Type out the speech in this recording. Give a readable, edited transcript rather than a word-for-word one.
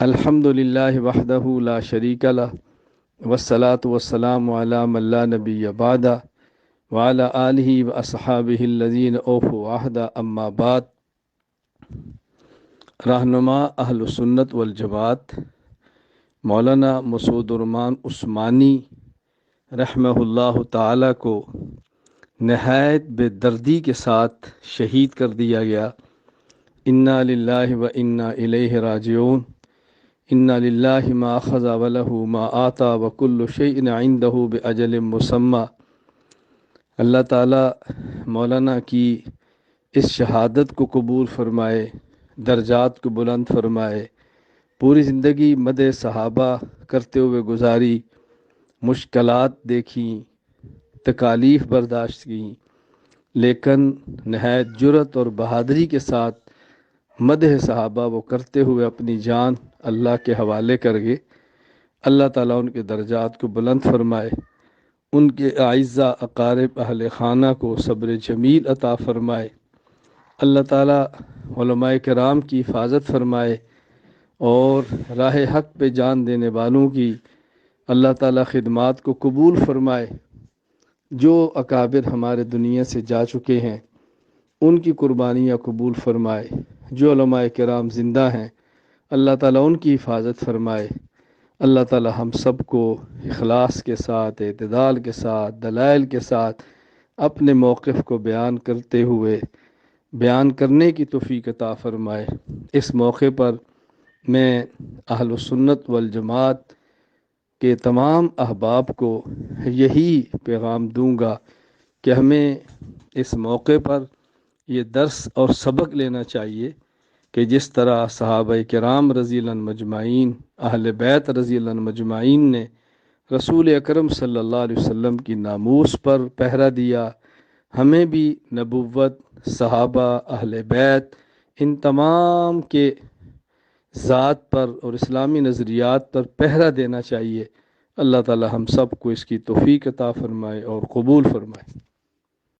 الحمدللہ وحدہ لا شریک لہ والصلاة والسلام علی من لا نبی بعدہ وعلی آلہ واصحابہ الذین اوفوا عہدہ اما بعد۔ رہنما اہل سنت والجماعت مولانا مسعود الرحمن عثمانی رحمہ اللہ تعالی کو نہایت بے دردی کے ساتھ شہید کر دیا گیا۔ انا للہ و انا الیہ راجعون۔ انا للہ ما اخذ ولہ ما آتا وکل شیء عندہ باجل مسمی۔ اللہ تعالیٰ مولانا کی اس شہادت کو قبول فرمائے، درجات کو بلند فرمائے۔ پوری زندگی مدح صحابہ کرتے ہوئے گزاری، مشکلات دیکھیں، تکالیف برداشت کیں، لیکن نہایت جرأت اور بہادری کے ساتھ مدح صحابہ وہ کرتے ہوئے اپنی جان اللہ کے حوالے کر گئے۔ اللہ تعالیٰ ان کے درجات کو بلند فرمائے، ان کے اعزاء اقارب اہل خانہ کو صبر جمیل عطا فرمائے۔ اللہ تعالیٰ علماء کرام کی حفاظت فرمائے اور راہ حق پہ جان دینے والوں کی اللہ تعالیٰ خدمات کو قبول فرمائے۔ جو اکابر ہمارے دنیا سے جا چکے ہیں ان کی قربانیاں قبول فرمائے۔ جو علماء کرام زندہ ہیں اللہ تعالیٰ ان کی حفاظت فرمائے۔ اللہ تعالیٰ ہم سب کو اخلاص کے ساتھ، اعتدال کے ساتھ، دلائل کے ساتھ اپنے موقف کو بیان کرتے ہوئے بیان کرنے کی توفیق عطا فرمائے۔ اس موقع پر میں اہل سنت والجماعت کے تمام احباب کو یہی پیغام دوں گا کہ ہمیں اس موقع پر یہ درس اور سبق لینا چاہیے کہ جس طرح صحابہ کرام رضی اللہ عنہم مجمعین، اہل بیت رضی اللہ عنہم مجمعین نے رسول اکرم صلی اللہ علیہ وسلم کی ناموس پر پہرا دیا، ہمیں بھی نبوت، صحابہ، اہل بیت، ان تمام کے ذات پر اور اسلامی نظریات پر پہرا دینا چاہیے۔ اللہ تعالی ہم سب کو اس کی توفیق عطا فرمائے اور قبول فرمائے۔